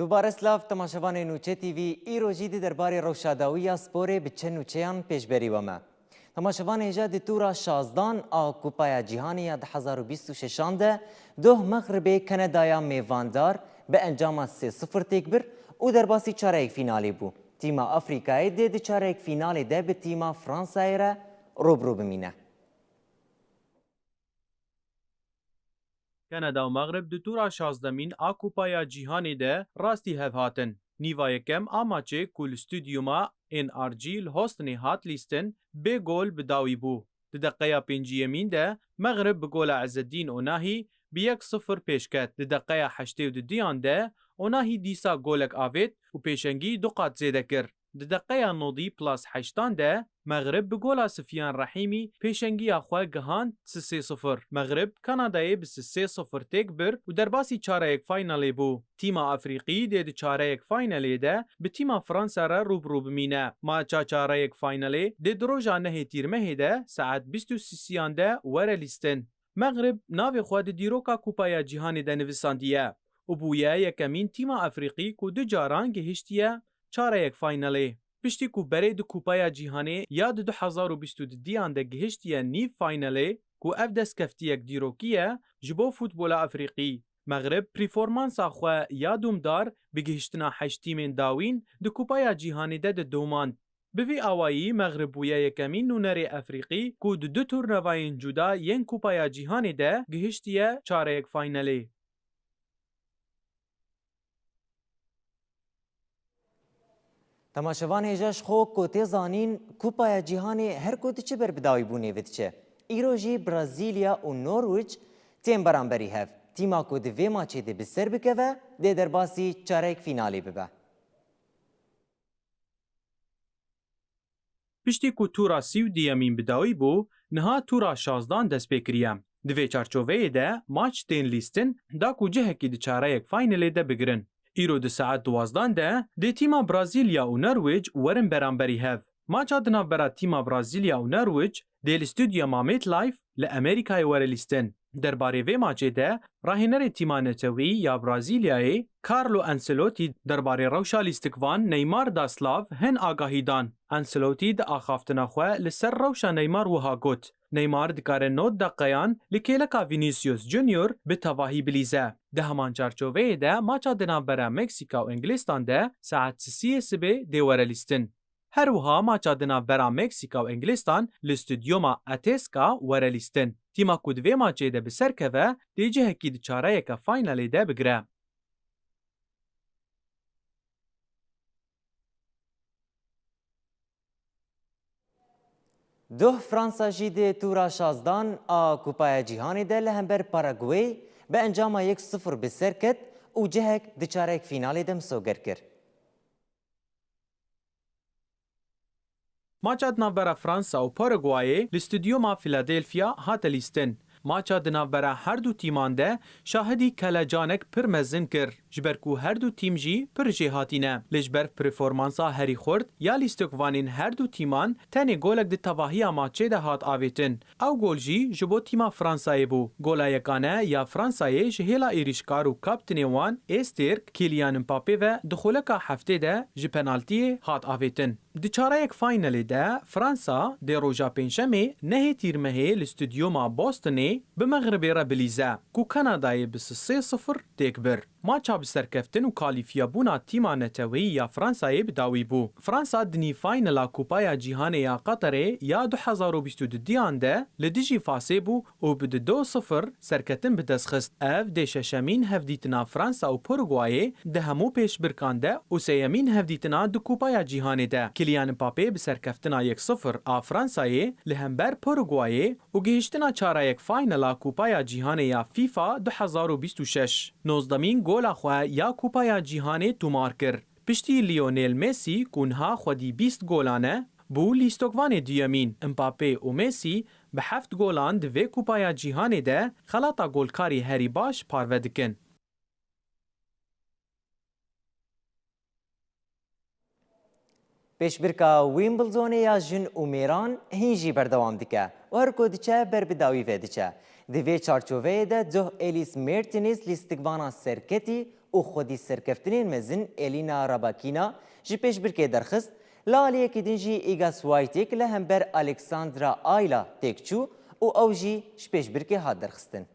دوباره سلاف تماشاوان نوچه تیوی ایروژی دی درباره روشاداوی سپوره به چه نوچهان پیشبری ومه. تماشاوان ایجا دی تورا 16 آ کوپایا جیهانی 2026 ده دو مغرب کانادایا میواندار به انجام 3-0 تک بر او در باسی چاره فینالی بو. تیم آفریقایی دی چاره فینالی ده به تیم فرانسایی را روبرو بمینه. کانادا و مغرب دو تورا 16مین آ کوپایا جیهانی ده راستی هف هاتن. نیوا یکم آماچه کل استودیوما NRG الهستنی هات لیستن به گل بداوی بو. دقیقه 5 ده مغرب به گل عزالدین اوناهی به 1-0 پیش کرد. دقیقه 82 ده اوناهی دیسا گلک آوید و پیشنگی دو قات زیده کرد. دقیقه 90 پلاس 8 ده مغرب به گل سفیان رحیمی پیشنگی آخوا گهان 3-0. مغرب کانادای به 3-0 تک بر و در باسی چاره یک فاینالی بو. تیم آفریقی دید چاره یک فاینالی ده به تیم فرانسه را روبرو بمینه. ما چاره یک فاینالی دید روژا نه تیرمه ده ساعت 23 ده وره لیستن. مغرب ناوی خود دیروکا کوپایا جیهانی ده نویساندیه. و بویه یکمین تیم آفریقی که دو جاران گهشتیه چاره یک فاینالی. پشتی کو بره دو کوپایا جیهانی یاد 2022 ده گهشتیه نیو فاینالی کو اف دست کفتی یک دیروکیه جبو فوتبول افریقی. مغرب پریفورمانس آخوا یادوم دار بگهشتنا 8 تیمین داوین دو کوپایا جیهانی ده دوماند. بوی آوایی مغرب بویا یکمین نونر افریقی کو دو تورنواین جدا ین کوپایا جیهانی ده گهشتیه چاره یک فاینالی. تماشاوان ایجاش خو کوتی زانین کوپایا جیهانی هر کوتی چه بر بداوی بونه وید چه ایروژی برازیلیا و نورویج تیم برانبری هف تیما کو دوی ماچه ده بسر بکوه ده در باسی چارک فینالی ببه. پشتی کو تورا 30 بداوی بو نها تورا 16 دست بکریم. دوی چارچوه ده ماچ تین لیستن دا کو جهکی ده چاره یک فاینالی ده بگرن. ایرو ده ساعت 12 ده تیما برازیلیا و نرویج ورن برانبری هف. ماچا دناف برا تیما برازیلیا و نرویج ده الاستودیو مامیت لایف لامریکای ور لیستن. درباره وی ماچه ده راهنر تیما نتوی یا برازیلیای کارلو انسلوتی درباره روشا لیستکوان نیمار داسلاف هن آگاهی دان. انسلوتی ده آخافتنا خواه لسر روشا نیمار وها گوت. نیمار دکاره 9 دقیقان لکیلکا وینیسیوس جونیور به تواهی بلیزه. ده همان چارچوه ده ماچا دناف برا مکسیکا و انگلیستان ده ساعت 3 سبه ده ور لیستن. هر وها ماچا دناف برا مکسیکا و انگلیستان لاستودیوما اتسکا ور لیستن. تیما کودوی ماچه ده بسر که دیجه هکی ده چاره یک فاینالی ده بگره. دو فرانسا جیده تورا 16 آ کوپایا جیهانی ده لهمبر پاراگوی به انجام 1-0 بسر کد و جهک ده چاره یک فینالی ده مسوگر کرد. ماچا دناف برا فرانسا و پاراگوای لاستودیوما فیلادلفیا هات لیستن. ماچا دناف برا هر دو تیمان ده شاهدی کلجانک پر مزن کر. جبر کو هر دو تیم جی پر جهاتینه. لجبر پرفورمانسا هری خورد یا لیستوکوانین هر دو تیمان تنی گولک ده تواهی ماچه ده هات آویتن. او گول جی جبو تیما فرانسای بو. گولا یکانه یا فرانسای جهیلا ایریشکار و کاپتنی وان استرک کیلیان مباپی و دخولکا هفته ده جپنالتی هات آویتن. دی چاره یک فاینالی ده فرانسا دی روژا پنجشنبه نه تیرمه لاستودیوما بوستونی به مغرب را بلیزه کو کانادای به 3-0 تک بر. ماچا بسرکفتن و کالیفیا بونا تیما نتوی یا فرانسای بداوی بو. فرانسا دنی فاینالا کوپایا جیهانی یا قطره یا 2022 ده لدیجی فاسه بو و به 2-0 سرکتن بدسخست. اف ده ششمین هفدیتنا فرانسا و پروگوای ده همو پیش برکانده و سیمین هفدیتنا دو کوپایا جیهانی ده. کیلیان مباپی بسرکفتنا 1-0 آ فرانسای لهمبر پروگوای و گهشتنا چاره یک فاینالا کوپایا جیهانی یا فیفا 2026. 19مین گولا خواه یا کوپایا جیهانی تومار کر. پشتی لیونیل مسی کونها خودی 20 گولانه بو لیستوکوان دیامین امباپی و مسی به 7 گولان دوی کوپایا جیهانی ده خلاطا گولکاری هری باش پارودکن. پیشبرکا ویمبلدون یا جن و میران هینجی بردوام دکه و هر کودچه بر بداوی ویدچه. دوی چارچوه ده دو الیس مرتینز لیستگوانا سرکتی و خودی سرکفتنین مزن الینا راباکینا جی پیش برکه درخست لالیه که دنجی ایگا سوایتیک لهمبر الکساندرا آیلا تکچو و او جی شپیش برکه هاد درخستن.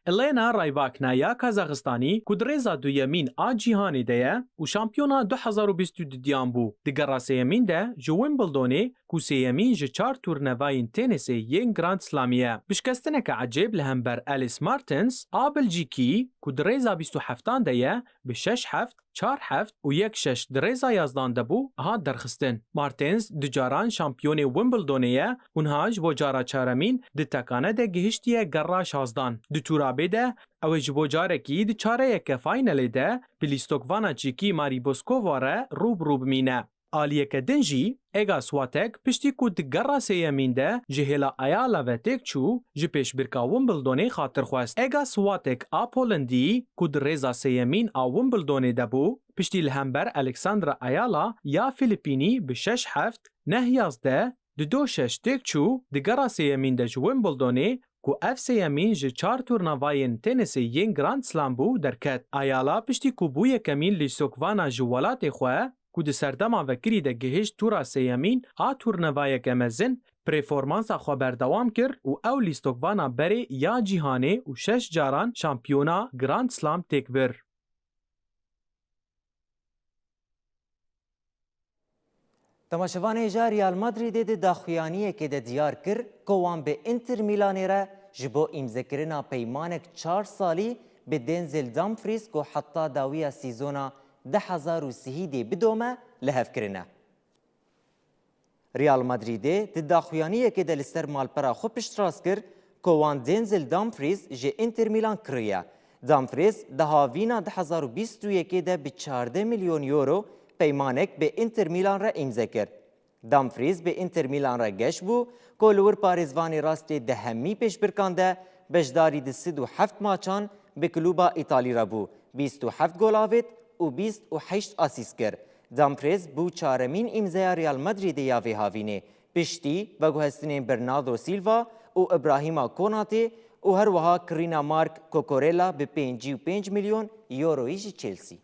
الينا رايباكنايا كازاخستاني كودريزا دو يمين جيهاني ديا وشامبيونا 2022 بو دقرا سيمين دا جو ويمبلدوني كو سيمين جي 4 تورنفاين تنسي ين جراند سلامية بشكستنك عجيب لهمبر أليس مارتنز بلجيكي كودريزا 27 ديا بشش حفت 4 حفت و یک شش دريزا يازدان دبو هاد درخستن مارتنز دجاران شامبيوني ويمبلدونيا ونهاج بو جارا چارمين دتاكانه ده گهشتيه گرا شازدان دتورا بده او جبو جارکی د چاره یک فاینل ده بلیستوکوانا چیکی ماری بوسکوواره روب مینه آلیه که دنجی اگا سواتک پشتی کو دگرا سیمین ده جهلا ایالا و تک چو جی پیش برکا ومبلدونی خاطر خواست اگا سواتک پولندی کو درزا سیمین ومبلدونی ده بو پشتی لهمبر الکساندرا ایالا یا فیلیپینی به 6 حفت نهیازده دو شش تک چو دگرا سیمین ده جو ومبلدونی کو اف سیمین جی 4 تورناواین تنسی ین گراند سلام بو درکت ایالا پشتی کو بوی کمین لیسوکوانا جوالات خواه کو د سردما وکری د گهش تورا سیمین تورنوای کمزن پرفورمانسا خو بردوام کر او او لیستوکوانا بری یا جیهانه و 6 جاران شامپیونا گراند سلام تکبر تماشاوان ایجا ریال مادرید د داخویانیه که د دیار کر کوان به انتر میلانی را جبو امزکرنا پیمانک 4 سالی به دنزل دامفریز کو حتی داویا سیزونا 2003 بدومه لهف کرنه. ریال مادرید د داخویانیه که د لستر مالپرا خو پشتراس کر کوان دنزل دامفریز جه انتر میلان کریه. دامفریز ده هاوینا 2021 ده به 14 میلیون یورو پیمانک به انتر میلان را امضا کرد. دامفریز به انتر میلان را گشت بو که لور پاریزوانی راست ده همی پیش برکانده بجداری ده 37 ماچان به کلوبا ایتالی را بو 27 گل آورد و 28 آسیست کرد. دامفریز بو چهارمین امضای ریال مادرید یاوی هاوینه پشتی و گوهستنین برناردو سیلوا و ابراهیما کوناته و هر وها کرینا مارک کوکورلا به 55 میلیون یورویی چلسی.